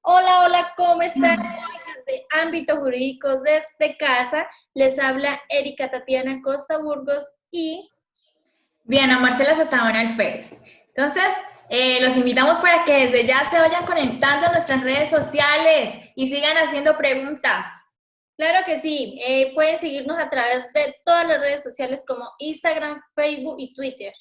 Hola, hola, ¿cómo están? Desde Ámbito Jurídico, desde casa, les habla Erika Tatiana Costa Burgos y Diana Marcela Sataona Alférez. Entonces, los invitamos para que desde ya se vayan conectando a nuestras redes sociales y sigan haciendo preguntas. claro que sí, pueden seguirnos a través de todas las redes sociales como Instagram, Facebook y Twitter.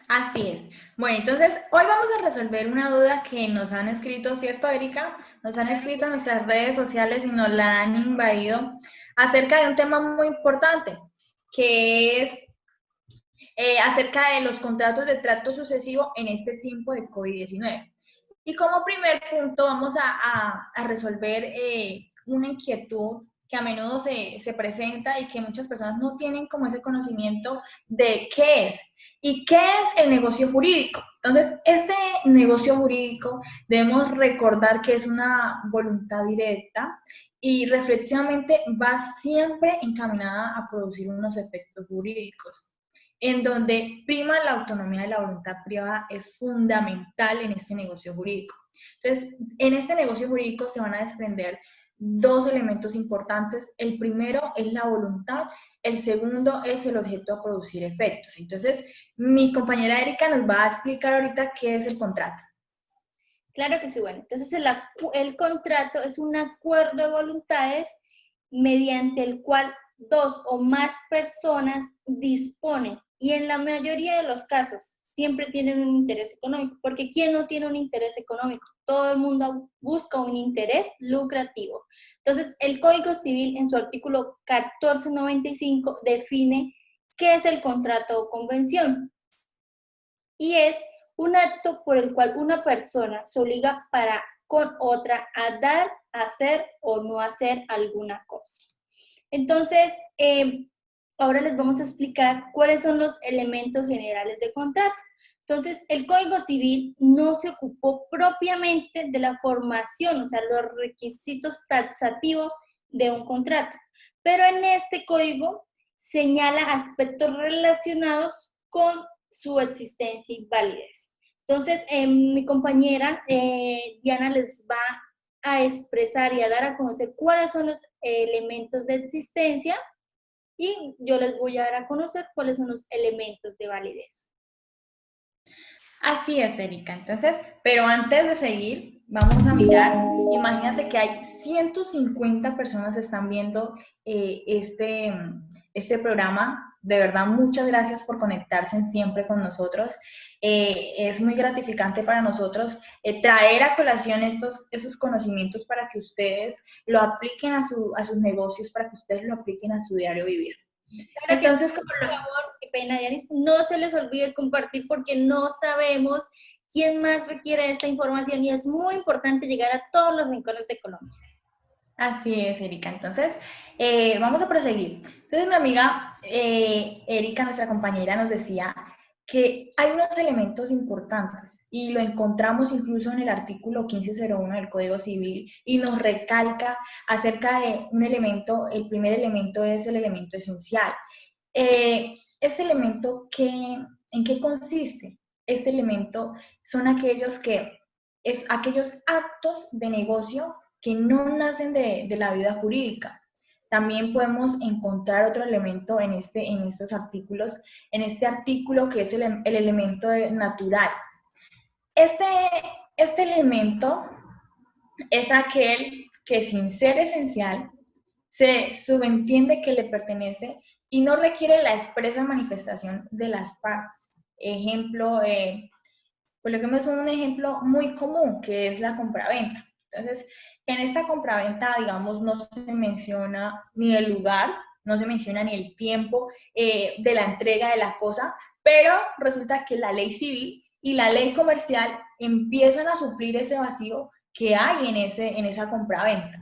Así es. Bueno, entonces hoy vamos a resolver una duda que nos han escrito, ¿cierto, Erika? Nos han escrito en nuestras redes sociales y nos la han invadido acerca de un tema muy importante, que es acerca de los contratos de trato sucesivo en este tiempo de COVID-19. Y como primer punto vamos a resolver una inquietud que a menudo se presenta y que muchas personas no tienen como ese conocimiento de qué es. ¿Y qué es el negocio jurídico? Entonces, este negocio jurídico debemos recordar que es una voluntad directa y reflexivamente va siempre encaminada a producir unos efectos jurídicos en donde prima la autonomía de la voluntad privada es fundamental en este negocio jurídico. Entonces, en este negocio jurídico se van a desprender dos elementos importantes. El primero es la voluntad, el segundo es el objeto a producir efectos. Entonces, mi compañera Erika nos va a explicar ahorita qué es el contrato. Claro que sí, bueno, entonces el contrato es un acuerdo de voluntades mediante el cual dos o más personas disponen y en la mayoría de los casos siempre tienen un interés económico, porque ¿quién no tiene un interés económico? Todo el mundo busca un interés lucrativo. Entonces, el Código Civil en su artículo 1495 define qué es el contrato o convención y es un acto por el cual una persona se obliga para con otra a dar, hacer o no hacer alguna cosa. Entonces, ahora les vamos a explicar cuáles son los elementos generales de contrato. Entonces, el Código Civil no se ocupó propiamente de la formación, o sea, los requisitos taxativos de un contrato, pero en este código señala aspectos relacionados con su existencia y validez. Entonces, mi compañera Diana les va a expresar y a dar a conocer cuáles son los elementos de existencia y yo les voy a dar a conocer cuáles son los elementos de validez. Así es, Erika. Entonces, pero antes de seguir, vamos a mirar. Imagínate que hay 150 personas que están viendo este programa. De verdad, muchas gracias por conectarse siempre con nosotros. Es muy gratificante para nosotros traer a colación esos conocimientos para que ustedes lo apliquen a sus negocios, para que ustedes lo apliquen a su diario vivir. Claro que Entonces, sí, por favor, qué pena, Yanis, no se les olvide compartir porque no sabemos quién más requiere esta información y es muy importante llegar a todos los rincones de Colombia. así es, Erika. Entonces, vamos a proseguir. Entonces, mi amiga Erika, nuestra compañera, nos decía que hay unos elementos importantes y lo encontramos incluso en el artículo 1501 del Código Civil y nos recalca acerca de un elemento, el primer elemento es el elemento esencial. Este elemento, ¿en qué consiste? Este elemento son aquellos actos de negocio que no nacen de la vida jurídica. También podemos encontrar otro elemento en estos artículos, en este artículo que es el elemento natural. Este, este elemento es aquel que sin ser esencial se subentiende que le pertenece y no requiere la expresa manifestación de las partes. Ejemplo, coloquemos un ejemplo muy común, que es la compraventa. Entonces, en esta compraventa, digamos, no se menciona ni el lugar, no se menciona ni el tiempo de la entrega de la cosa, pero resulta que la ley civil y la ley comercial empiezan a suplir ese vacío que hay en esa compraventa.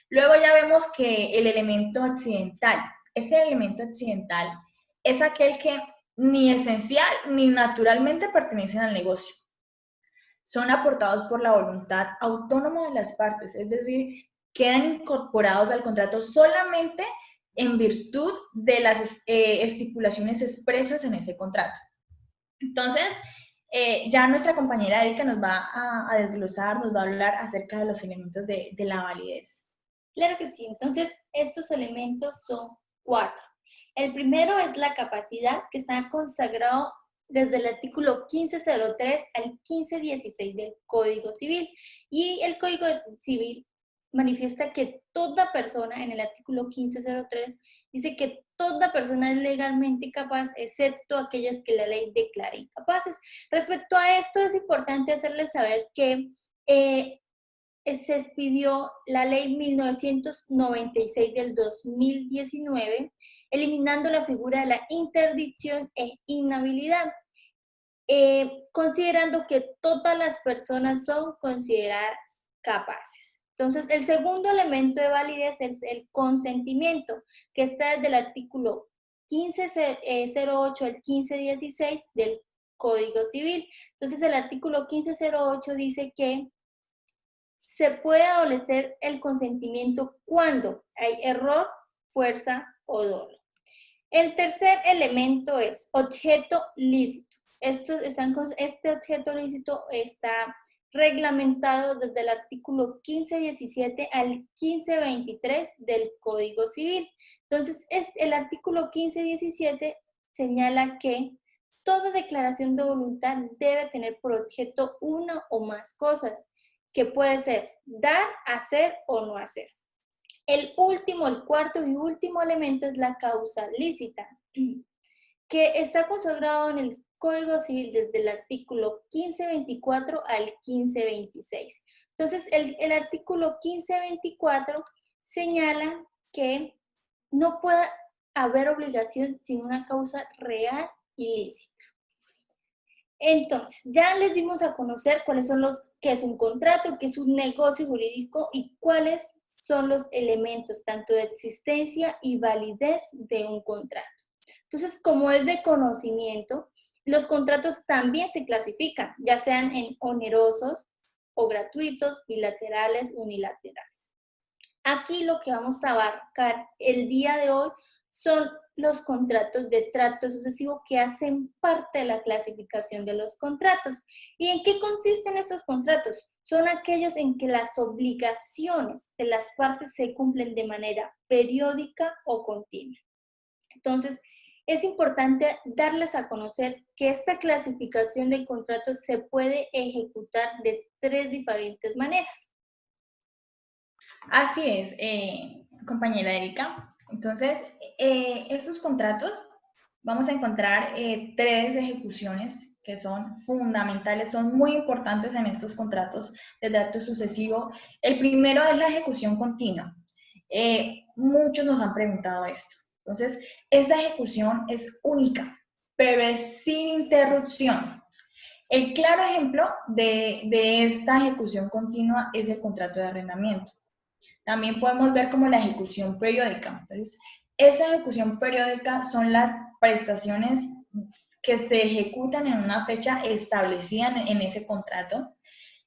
Luego ya vemos que el elemento accidental, este elemento accidental es aquel que ni esencial ni naturalmente pertenecen al negocio. Son aportados por la voluntad autónoma de las partes, es decir, quedan incorporados al contrato solamente en virtud de las estipulaciones expresas en ese contrato. Entonces, Ya nuestra compañera Erika nos va a desglosar, nos va a hablar acerca de los elementos de la validez. Claro que sí. Entonces, estos elementos son 4. El primero es la capacidad, que está consagrado desde el artículo 1503 al 1516 del Código Civil. Y el Código Civil manifiesta que toda persona, en el artículo 1503, dice que toda persona es legalmente capaz, excepto aquellas que la ley declara incapaces. Respecto a esto, es importante hacerles saber que se expidió la ley 1996 del 2019, eliminando la figura de la interdicción e inhabilidad, considerando que todas las personas son consideradas capaces. Entonces, el segundo elemento de validez es el consentimiento, que está desde el artículo 1508 al 1516 del Código Civil. Entonces, el artículo 1508 dice que se puede adolecer el consentimiento cuando hay error, fuerza o dolo. El tercer elemento es objeto lícito. Este objeto lícito está reglamentado desde el artículo 1517 al 1523 del Código Civil. Entonces, el artículo 1517 señala que toda declaración de voluntad debe tener por objeto una o más cosas, que puede ser dar, hacer o no hacer. El cuarto y último elemento es la causa lícita, que está consagrado en el Código Civil desde el artículo 1524 al 1526. Entonces, el artículo 1524 señala que no puede haber obligación sin una causa real y lícita. Entonces, ya les dimos a conocer qué es un contrato, qué es un negocio jurídico y cuáles son los elementos tanto de existencia y validez de un contrato. Entonces, como es de conocimiento, los contratos también se clasifican, ya sean en onerosos o gratuitos, bilaterales, unilaterales. Aquí lo que vamos a abarcar el día de hoy son los contratos de trato sucesivo que hacen parte de la clasificación de los contratos. ¿Y en qué consisten estos contratos? Son aquellos en que las obligaciones de las partes se cumplen de manera periódica o continua. Entonces, es importante darles a conocer que esta clasificación de contratos se puede ejecutar de 3 diferentes maneras. Así es, compañera Erika. Entonces, estos contratos vamos a encontrar 3 ejecuciones que son fundamentales, son muy importantes en estos contratos de trato sucesivo. El primero es la ejecución continua. Muchos nos han preguntado esto. Entonces, esa ejecución es única, pero es sin interrupción. El claro ejemplo de esta ejecución continua es el contrato de arrendamiento. También podemos ver como la ejecución periódica. Entonces, esa ejecución periódica son las prestaciones que se ejecutan en una fecha establecida en ese contrato.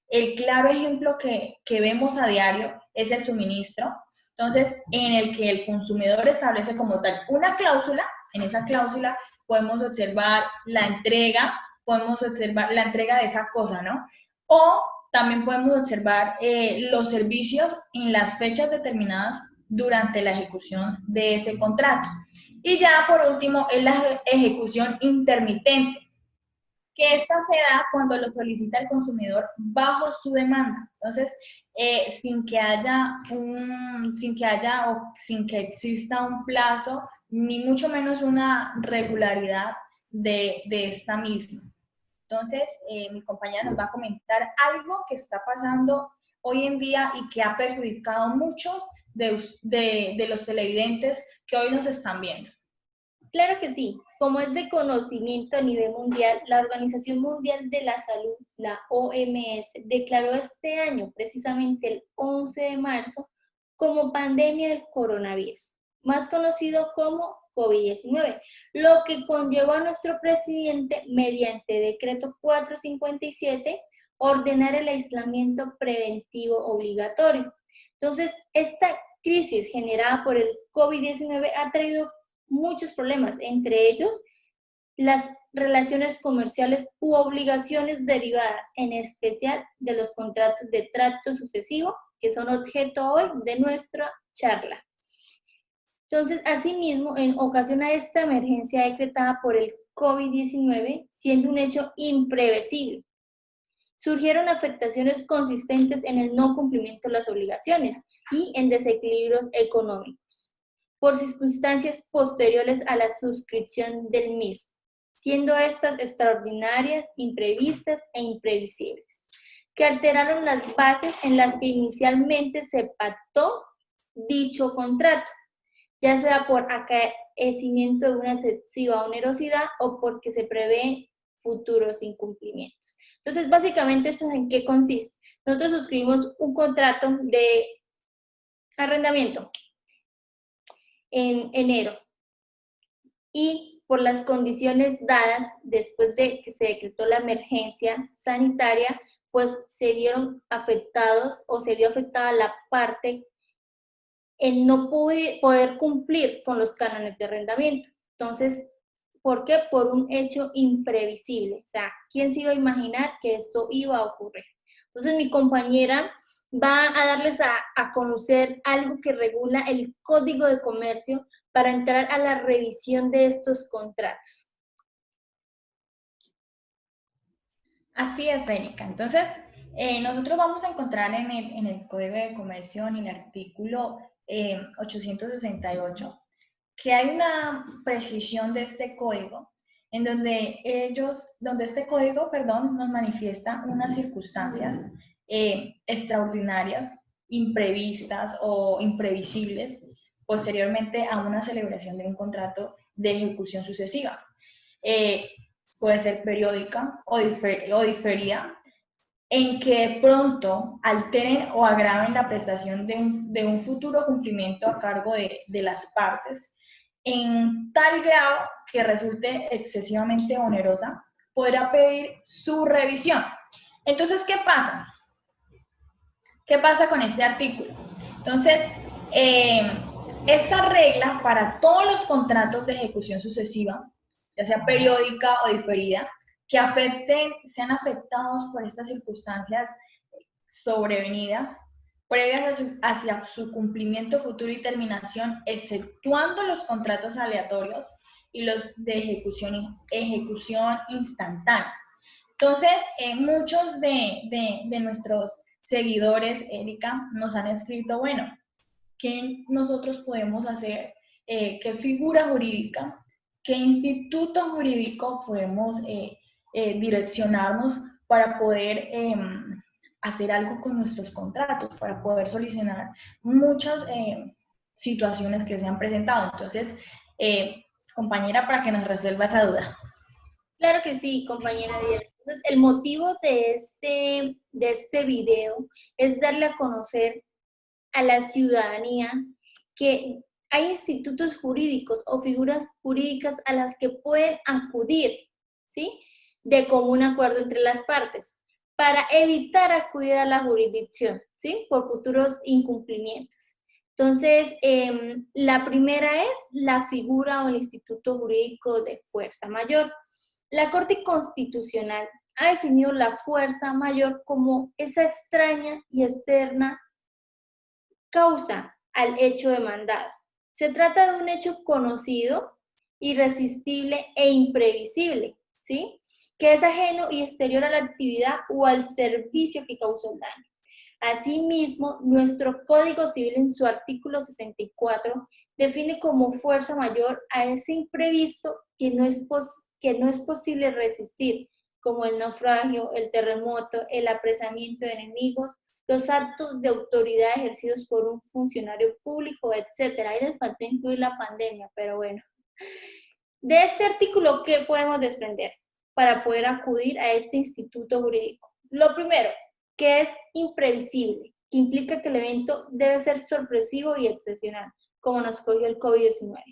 El claro ejemplo que vemos a diario es el suministro. Entonces, en el que el consumidor establece como tal una cláusula, en esa cláusula podemos observar la entrega, podemos observar la entrega de esa cosa, ¿no? O también podemos observar los servicios en las fechas determinadas durante la ejecución de ese contrato. Y ya por último es la ejecución intermitente, que esta se da cuando lo solicita el consumidor bajo su demanda. Entonces, sin que exista un plazo, ni mucho menos una regularidad de esta misma. Entonces, mi compañera nos va a comentar algo que está pasando hoy en día y que ha perjudicado a muchos de los televidentes que hoy nos están viendo. Claro que sí. Como es de conocimiento a nivel mundial, la Organización Mundial de la Salud, la OMS, declaró este año, precisamente el 11 de marzo, como pandemia del coronavirus, más conocido como COVID-19, lo que conllevó a nuestro presidente, mediante decreto 457, ordenar el aislamiento preventivo obligatorio. Entonces, esta crisis generada por el COVID-19 ha traído muchos problemas, entre ellos las relaciones comerciales u obligaciones derivadas, en especial de los contratos de trato sucesivo, que son objeto hoy de nuestra charla. Entonces, asimismo, en ocasión a esta emergencia decretada por el COVID-19, siendo un hecho imprevisible, surgieron afectaciones consistentes en el no cumplimiento de las obligaciones y en desequilibrios económicos, por circunstancias posteriores a la suscripción del mismo, siendo estas extraordinarias, imprevistas e imprevisibles, que alteraron las bases en las que inicialmente se pactó dicho contrato, ya sea por acaecimiento de una excesiva onerosidad o porque se prevén futuros incumplimientos. Entonces, básicamente, ¿esto en qué consiste? Nosotros suscribimos un contrato de arrendamiento en enero y por las condiciones dadas después de que se decretó la emergencia sanitaria, pues se vieron afectados o se vio afectada la parte en no poder cumplir con los cánones de arrendamiento. Entonces, ¿por qué? Por un hecho imprevisible. O sea, ¿quién se iba a imaginar que esto iba a ocurrir? Entonces, mi compañera va a darles a conocer algo que regula el Código de Comercio para entrar a la revisión de estos contratos. Así es, Erika. Entonces, nosotros vamos a encontrar en el Código de Comercio, en el artículo 868, que hay una precisión de este código, en donde este código, perdón, nos manifiesta unas circunstancias extraordinarias, imprevistas o imprevisibles, posteriormente a una celebración de un contrato de ejecución sucesiva. Puede ser periódica o diferida, en que pronto alteren o agraven la prestación de un futuro cumplimiento a cargo de las partes, en tal grado que resulte excesivamente onerosa, podrá pedir su revisión. Entonces, ¿qué pasa? ¿Qué pasa con este artículo? Entonces, esta regla para todos los contratos de ejecución sucesiva, ya sea periódica o diferida, que sean afectados por estas circunstancias sobrevenidas, previas hacia su cumplimiento futuro y terminación, exceptuando los contratos aleatorios y los de ejecución instantánea. Entonces, muchos de nuestros seguidores, Erika, nos han escrito, bueno, ¿qué nosotros podemos hacer? ¿Qué figura jurídica, qué instituto jurídico podemos direccionarnos para poder hacer algo con nuestros contratos, para poder solucionar muchas situaciones que se han presentado? Entonces, compañera, para que nos resuelva esa duda. Claro que sí, compañera Diana. Entonces, el motivo de este video es darle a conocer a la ciudadanía que hay institutos jurídicos o figuras jurídicas a las que pueden acudir, ¿sí? De común acuerdo entre las partes, para evitar acudir a la jurisdicción, ¿sí? Por futuros incumplimientos. Entonces, la primera es la figura o el instituto jurídico de fuerza mayor. La Corte Constitucional ha definido la fuerza mayor como esa extraña y externa causa al hecho demandado. Se trata de un hecho conocido, irresistible e imprevisible, ¿sí? Que es ajeno y exterior a la actividad o al servicio que causó el daño. Asimismo, nuestro Código Civil en su artículo 64 define como fuerza mayor a ese imprevisto que no es posible resistir, como el naufragio, el terremoto, el apresamiento de enemigos, los actos de autoridad ejercidos por un funcionario público, etc. Ahí les faltó incluir la pandemia, pero bueno. De este artículo, ¿qué podemos desprender para poder acudir a este instituto jurídico? Lo primero, que es imprevisible, que implica que el evento debe ser sorpresivo y excepcional, como nos cogió el COVID-19.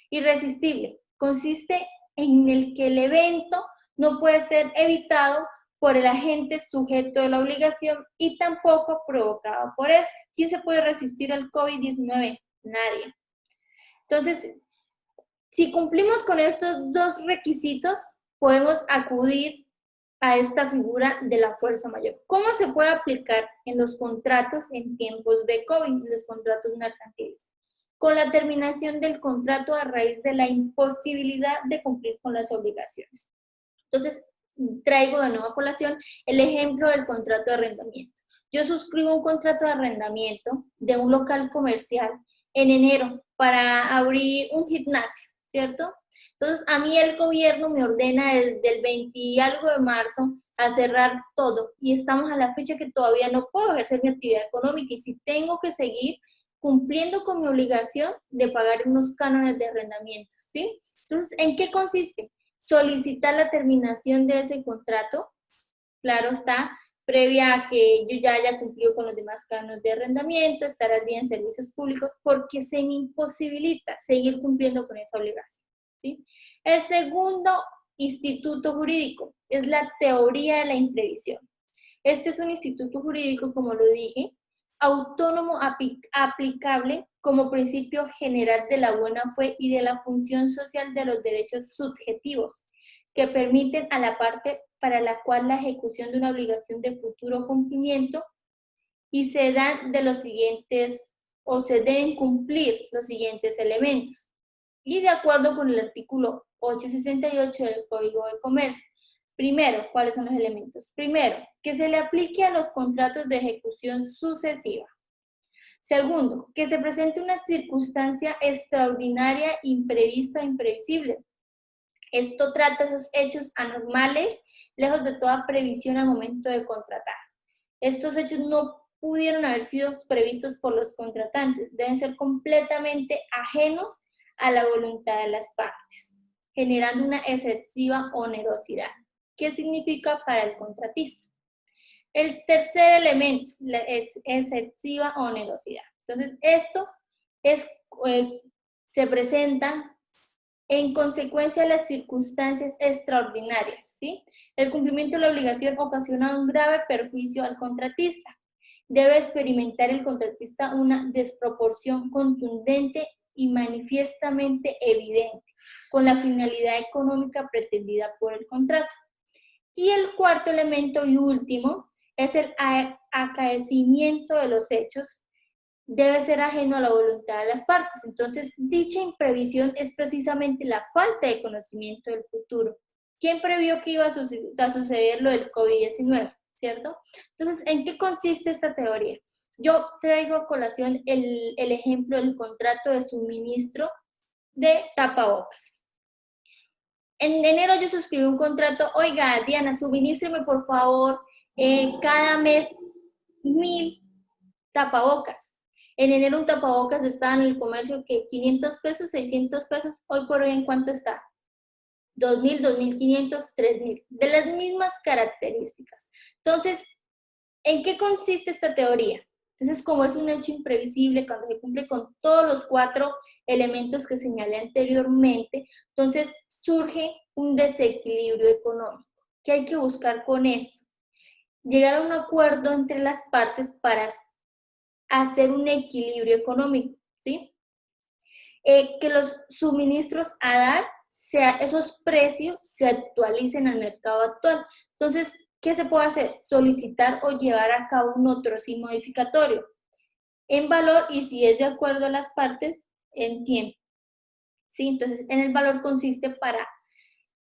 Irresistible, consiste en el que el evento no puede ser evitado por el agente sujeto de la obligación y tampoco provocado por este. ¿Quién se puede resistir al COVID-19? Nadie. Entonces, Si cumplimos con estos dos requisitos, podemos acudir a esta figura de la fuerza mayor. ¿Cómo se puede aplicar en los contratos en tiempos de COVID, en los contratos mercantiles? Con la terminación del contrato a raíz de la imposibilidad de cumplir con las obligaciones. Entonces, traigo de nuevo a colación el ejemplo del contrato de arrendamiento. Yo suscribo un contrato de arrendamiento de un local comercial en enero para abrir un gimnasio, ¿cierto? Entonces, a mí el gobierno me ordena desde el 20 y algo de marzo a cerrar todo y estamos a la fecha que todavía no puedo ejercer mi actividad económica y si tengo que seguir cumpliendo con mi obligación de pagar unos cánones de arrendamiento, ¿sí? Entonces, ¿en qué consiste? Solicitar la terminación de ese contrato, claro está, previa a que yo ya haya cumplido con los demás cánones de arrendamiento, estar al día en servicios públicos, porque se me imposibilita seguir cumpliendo con esa obligación, ¿sí? El segundo instituto jurídico es la teoría de la imprevisión. Este es un instituto jurídico, como lo dije, autónomo aplicable como principio general de la buena fe y de la función social de los derechos subjetivos, que permiten a la parte para la cual la ejecución de una obligación de futuro cumplimiento y se dan de los siguientes, o se deben cumplir los siguientes elementos. Y de acuerdo con el artículo 868 del Código de Comercio. Primero, ¿cuáles son los elementos? Primero, que se le aplique a los contratos de ejecución sucesiva. Segundo, que se presente una circunstancia extraordinaria, imprevista o imprevisible. Esto trata esos hechos anormales, lejos de toda previsión al momento de contratar. Estos hechos no pudieron haber sido previstos por los contratantes, deben ser completamente ajenos a la voluntad de las partes, generando una excesiva onerosidad. ¿Qué significa para el contratista? El tercer elemento, la excesiva onerosidad. Entonces, esto es, se presenta en consecuencia de las circunstancias extraordinarias, ¿sí? El cumplimiento de la obligación ocasiona un grave perjuicio al contratista. Debe experimentar el contratista una desproporción contundente y manifiestamente evidente con la finalidad económica pretendida por el contrato. Y el cuarto elemento y último es el acaecimiento de los hechos. Debe ser ajeno a la voluntad de las partes. Entonces, dicha imprevisión es precisamente la falta de conocimiento del futuro. ¿Quién previó que iba a suceder lo del COVID-19? ¿Cierto? Entonces, ¿en qué consiste esta teoría? Yo traigo a colación el ejemplo del contrato de suministro de tapabocas. En enero yo suscribí un contrato, oiga, Diana, suministreme por favor cada mes 1000 tapabocas. En enero un tapabocas estaba en el comercio que 500 pesos, 600 pesos, hoy por hoy ¿en cuánto está? 2000, 2500, 3000, de las mismas características. Entonces, ¿en qué consiste esta teoría? Entonces, como es un hecho imprevisible, cuando se cumple con todos los 4 elementos que señalé anteriormente, entonces surge un desequilibrio económico. ¿Qué hay que buscar con esto? Llegar a un acuerdo entre las partes para hacer un equilibrio económico, ¿sí? Que los suministros a dar, esos precios se actualicen al mercado actual. Entonces, ¿qué se puede hacer? Solicitar o llevar a cabo un otro sí modificatorio en valor y si es de acuerdo a las partes, en tiempo. ¿Sí? Entonces, en el valor consiste para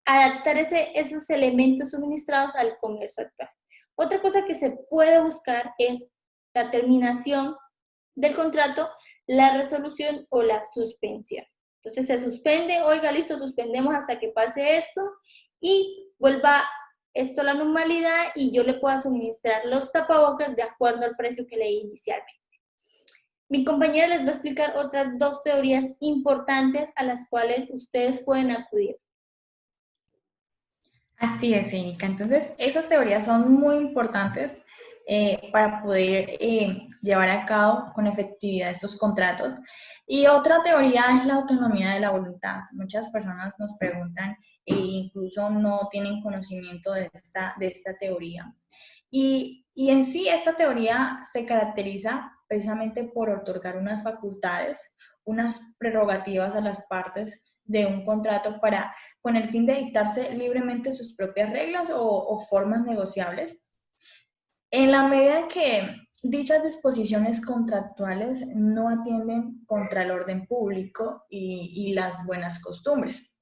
adaptar esos elementos suministrados al comercio actual. Otra cosa que se puede buscar es la terminación del contrato, la resolución o la suspensión. Entonces se suspende, oiga, listo, suspendemos hasta que pase esto y vuelva esto a la normalidad y yo le pueda suministrar los tapabocas de acuerdo al precio que leí inicialmente. Mi compañera les va a explicar otras 2 teorías importantes a las cuales ustedes pueden acudir. Así es, Erika. Entonces, esas teorías son muy importantes para poder llevar a cabo con efectividad estos contratos. Y otra teoría es la autonomía de la voluntad. Muchas personas nos preguntan e incluso no tienen conocimiento de esta teoría. Y en sí, esta teoría se caracteriza precisamente por otorgar unas facultades, unas prerrogativas a las partes de un contrato con el fin de dictarse libremente sus propias reglas o formas negociables. En la medida en que dichas disposiciones contractuales no atienden contra el orden público y las buenas costumbres.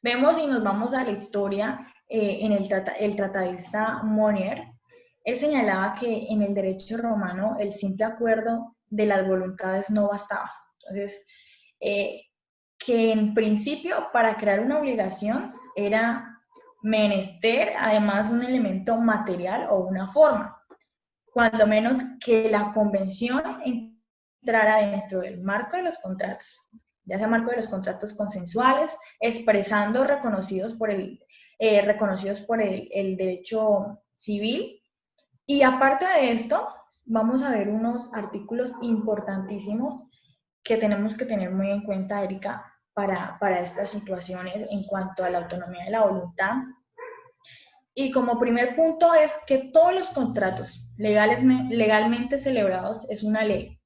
Vemos y nos vamos a la historia en el tratadista Monnier. Él señalaba que en el derecho romano el simple acuerdo de las voluntades no bastaba. Entonces, que en principio para crear una obligación era menester además un elemento material o una forma, cuando menos que la convención entrara dentro del marco de los contratos, ya sea marco de los contratos consensuales, expresando reconocidos por el derecho civil. Y aparte de esto, vamos a ver unos artículos importantísimos que tenemos que tener muy en cuenta, Erika, para estas situaciones en cuanto a la autonomía de la voluntad. Y como primer punto es que todos los contratos legalmente celebrados es una ley.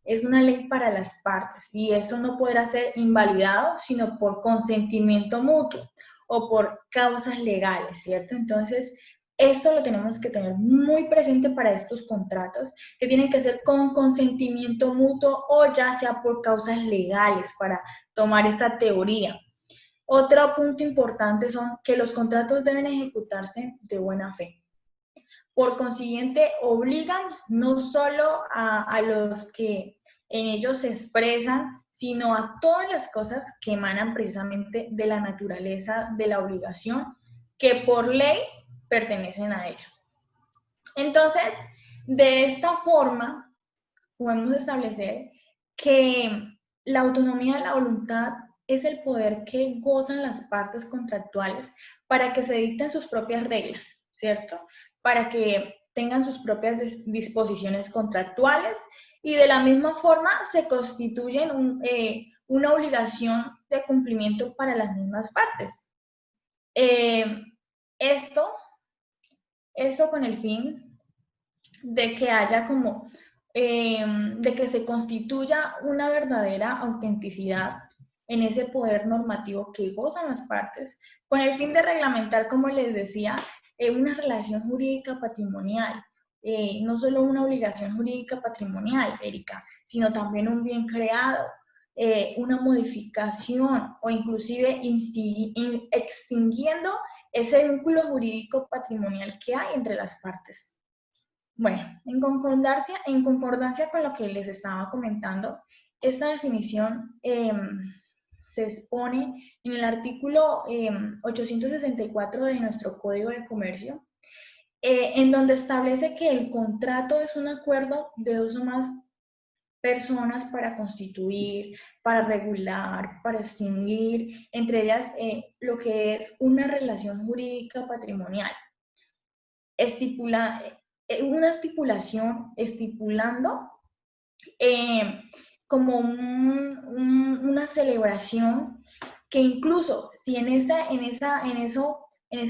Es una ley para las partes y esto no podrá ser invalidado sino por consentimiento mutuo o por causas legales, ¿cierto? Entonces, esto lo tenemos que tener muy presente para estos contratos, que tienen que ser con consentimiento mutuo o ya sea por causas legales para tomar esta teoría. Otro punto importante son que los contratos deben ejecutarse de buena fe. Por consiguiente, obligan no solo a los que en ellos se expresan, sino a todas las cosas que emanan precisamente de la naturaleza de la obligación que por ley pertenecen a ella. Entonces, de esta forma, podemos establecer que la autonomía de la voluntad es el poder que gozan las partes contractuales para que se dicten sus propias reglas, ¿cierto? Para que tengan sus propias disposiciones contractuales y de la misma forma se constituyen una obligación de cumplimiento para las mismas partes. Esto con el fin de que haya como, de que se constituya una verdadera autenticidad en ese poder normativo que gozan las partes, con el fin de reglamentar, como les decía, una relación jurídica patrimonial, no solo una obligación jurídica patrimonial, Erika, sino también un bien creado, una modificación o inclusive extinguiendo ese vínculo jurídico patrimonial que hay entre las partes. Bueno, en concordancia con lo que les estaba comentando, esta definición se expone en el artículo 864 de nuestro Código de Comercio, en donde establece que el contrato es un acuerdo de dos o más personas para constituir, para regular, para extinguir, entre ellas lo que es una relación jurídica patrimonial. Una estipulación estipulando como una celebración que incluso si en esa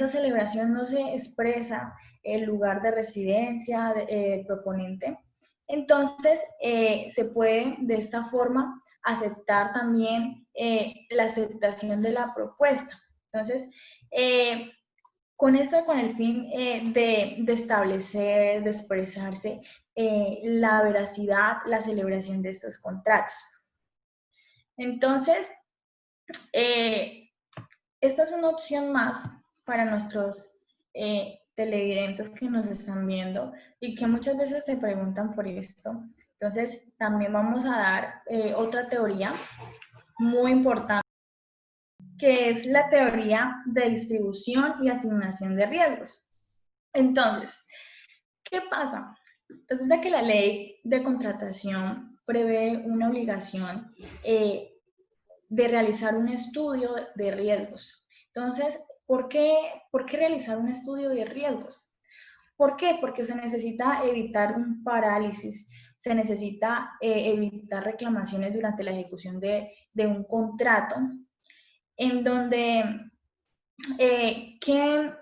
celebración no se expresa el lugar de residencia del proponente, entonces se puede de esta forma aceptar también la aceptación de la propuesta. Entonces, con esto, con el fin de establecer, de expresarse la veracidad, la celebración de estos contratos. Entonces, esta es una opción más para nuestros televidentes que nos están viendo y que muchas veces se preguntan por esto. Entonces, también vamos a dar otra teoría muy importante, que es la teoría de distribución y asignación de riesgos. Entonces, ¿qué pasa? Resulta que la ley de contratación prevé una obligación de realizar un estudio de riesgos. Entonces, ¿por qué realizar un estudio de riesgos? ¿Por qué? Porque se necesita evitar un parálisis, se necesita evitar reclamaciones durante la ejecución de un contrato, en donde queden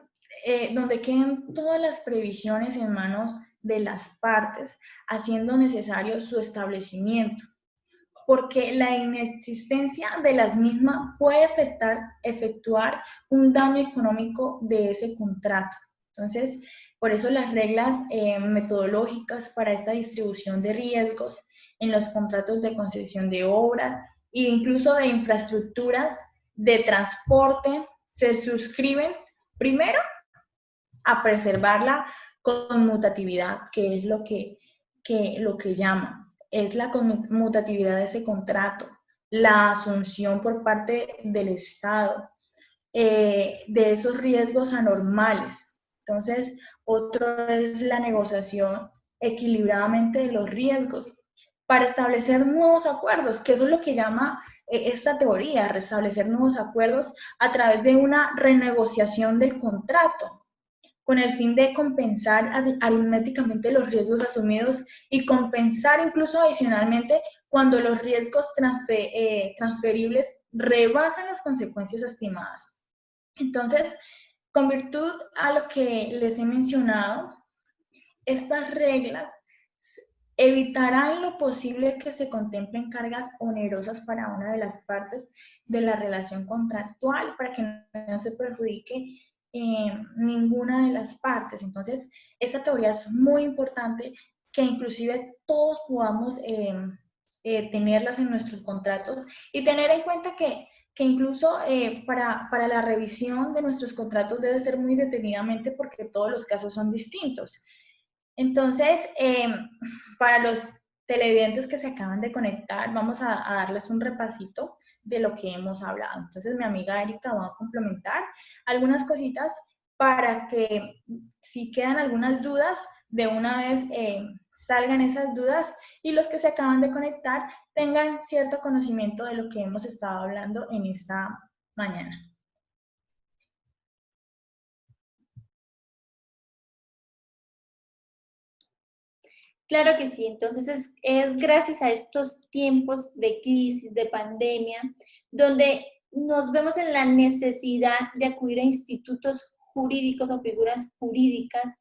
todas las previsiones en manos de las partes, haciendo necesario su establecimiento. porque la inexistencia de las mismas puede efectuar un daño económico de ese contrato. Entonces, por eso las reglas metodológicas para esta distribución de riesgos en los contratos de concesión de obras e incluso de infraestructuras de transporte se suscriben primero a preservar la conmutatividad, que es lo que llaman, es la conmutatividad de ese contrato, la asunción por parte del Estado de esos riesgos anormales. Entonces, otro es la negociación equilibradamente de los riesgos para establecer nuevos acuerdos, que eso es lo que llama esta teoría, restablecer nuevos acuerdos a través de una renegociación del contrato con el fin de compensar aritméticamente los riesgos asumidos y compensar incluso adicionalmente cuando los riesgos transferibles rebasan las consecuencias estimadas. Entonces, con virtud a lo que les he mencionado, estas reglas evitarán lo posible que se contemplen cargas onerosas para una de las partes de la relación contractual para que no se perjudique ninguna de las partes. Entonces, esta teoría es muy importante que inclusive todos podamos tenerlas en nuestros contratos y tener en cuenta que incluso para la revisión de nuestros contratos debe ser muy detenidamente porque todos los casos son distintos. Entonces, para los televidentes que se acaban de conectar, vamos a darles un repasito de lo que hemos hablado. Entonces, mi amiga Erika va a complementar algunas cositas para que si quedan algunas dudas, de una vez salgan esas dudas y los que se acaban de conectar tengan cierto conocimiento de lo que hemos estado hablando en esta mañana. Claro que sí, entonces es gracias a estos tiempos de crisis, de pandemia, donde nos vemos en la necesidad de acudir a institutos jurídicos o figuras jurídicas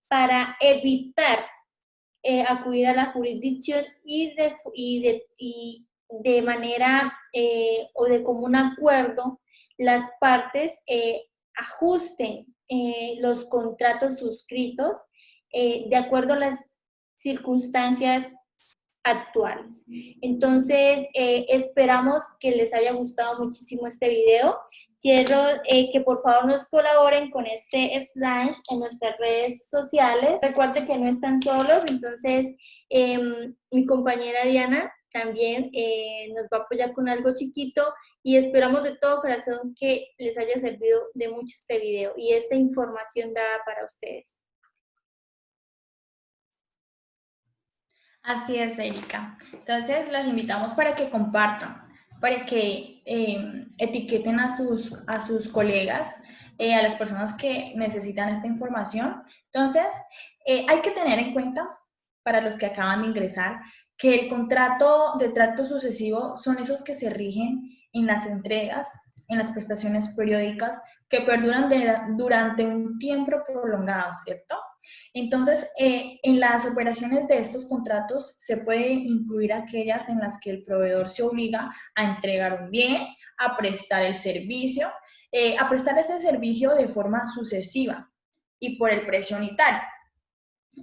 para evitar acudir a la jurisdicción y de manera o de común acuerdo las partes ajusten los contratos suscritos de acuerdo a las circunstancias actuales. Entonces, esperamos que les haya gustado muchísimo este video. Quiero que por favor nos colaboren con este slide en nuestras redes sociales. Recuerden que no están solos, entonces mi compañera Diana también nos va a apoyar con algo chiquito y esperamos de todo corazón que les haya servido de mucho este video y esta información dada para ustedes. Así es, Erika. Entonces, los invitamos para que compartan, para que etiqueten a sus colegas, a las personas que necesitan esta información. Entonces, hay que tener en cuenta, para los que acaban de ingresar, que el contrato de trato sucesivo son esos que se rigen en las entregas, en las prestaciones periódicas, que perduran durante un tiempo prolongado, ¿cierto? Entonces, en las operaciones de estos contratos se puede incluir aquellas en las que el proveedor se obliga a entregar un bien, a prestar el servicio, a prestar ese servicio de forma sucesiva y por el precio unitario.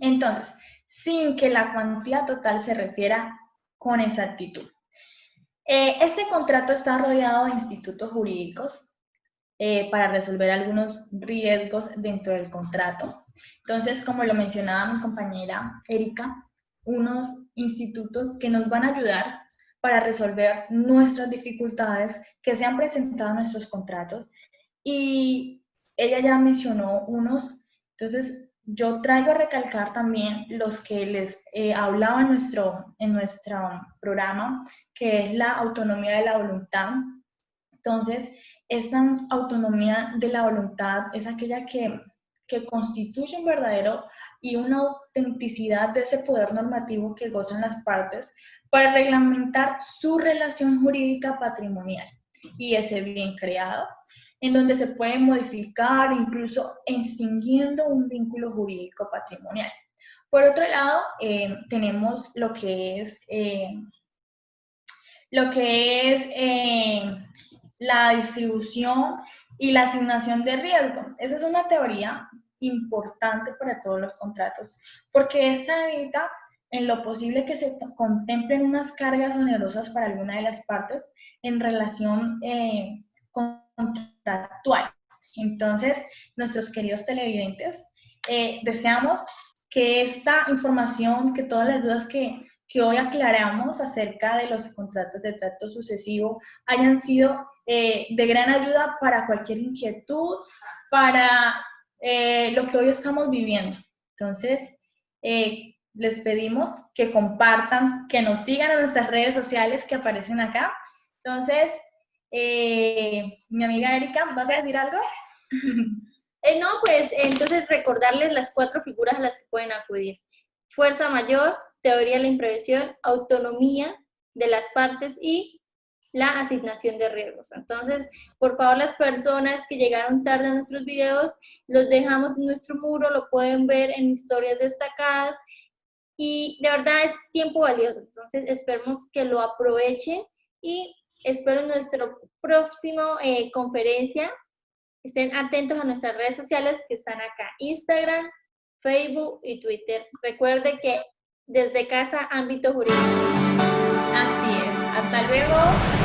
Entonces, sin que la cuantía total se refiera con exactitud. Este contrato está rodeado de institutos jurídicos para resolver algunos riesgos dentro del contrato. Entonces, como lo mencionaba mi compañera Erika, unos institutos que nos van a ayudar para resolver nuestras dificultades que se han presentado en nuestros contratos. Y ella ya mencionó unos, entonces yo traigo a recalcar también los que les hablaba en nuestro programa, que es la autonomía de la voluntad. Entonces, esta autonomía de la voluntad es aquella que constituye un verdadero y una autenticidad de ese poder normativo que gozan las partes para reglamentar su relación jurídica patrimonial y ese bien creado, en donde se puede modificar, incluso extinguiendo un vínculo jurídico patrimonial. Por otro lado, tenemos lo que es lo que es la distribución y la asignación de riesgo. Esa es una teoría importante para todos los contratos, porque esta evita en lo posible que se contemplen unas cargas onerosas para alguna de las partes en relación contractual. Entonces, nuestros queridos televidentes, deseamos que esta información, que todas las dudas que hoy aclaramos acerca de los contratos de trato sucesivo hayan sido de gran ayuda para cualquier inquietud, para lo que hoy estamos viviendo. Entonces, les pedimos que compartan, que nos sigan en nuestras redes sociales que aparecen acá. Entonces, mi amiga Erika, ¿vas a decir algo? No, pues entonces recordarles las 4 figuras a las que pueden acudir. Fuerza mayor, teoría de la imprevisión, autonomía de las partes y la asignación de riesgos. Entonces, por favor, las personas que llegaron tarde a nuestros videos, los dejamos en nuestro muro, lo pueden ver en historias destacadas y de verdad es tiempo valioso. Entonces, esperemos que lo aprovechen y espero en nuestro próximo conferencia. Estén atentos a nuestras redes sociales que están acá, Instagram, Facebook y Twitter. Recuerde que desde casa, ámbito jurídico. Así es. Hasta luego.